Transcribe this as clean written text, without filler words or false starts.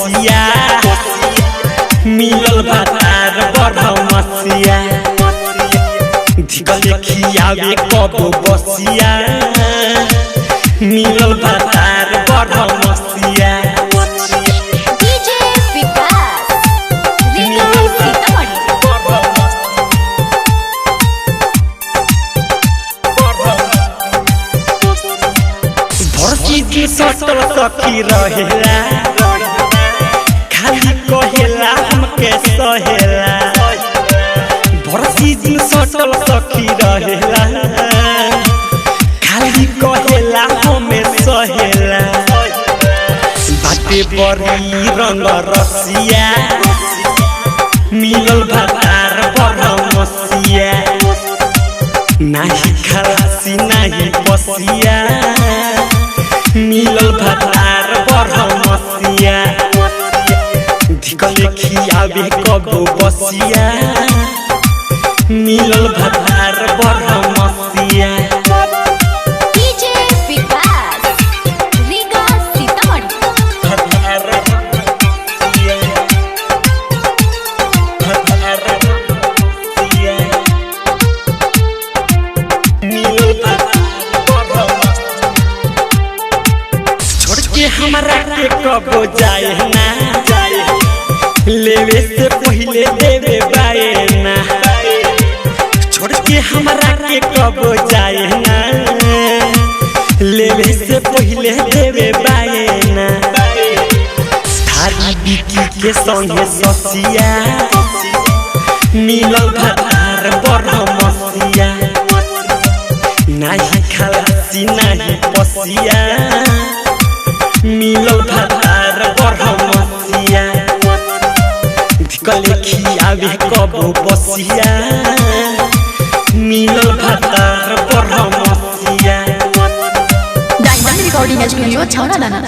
बसिया मिलल भातार बरमसिया धिकल खियावे कब बसिया मिलल भातार बरमसिया डीजे विकास रिकॉर्ड सीतामढ़ी भरसी जी सटल सखी रहेला खाली कहेला हमके सहेला भरसी जी सटल सखी रहेला खाली कहेला हमें सहेला बाटे बड़ी रंग रसिया मिलल भातार बरमसिया नाही खलासी नाही बसिया मिलल भातार बरमसिया धिकल खियावे कब बसिया मिलल भातार बरमसिया डीजे विकास रिकॉर्ड सीतामढ़ी भातार बरमसिया भातार बरमसिया मिलल भातार बरमसिया छोड़ के हमरा के कब जाए ना लेवे से पहले देवे बाए ना छोड़ के हमरा के कब जाए ना लेवे से पहले देवे बाए ना थारी बिकी के संगे ससिया मिलल भातार बरमसिया नाही खलासी नाही बसिया मिलल भातार बरमसिया धिकल खियावे कब बसिया मिलल भातार बरमसिया डायमंड रिकॉर्डिंग स्टूडियो छौरा दाना।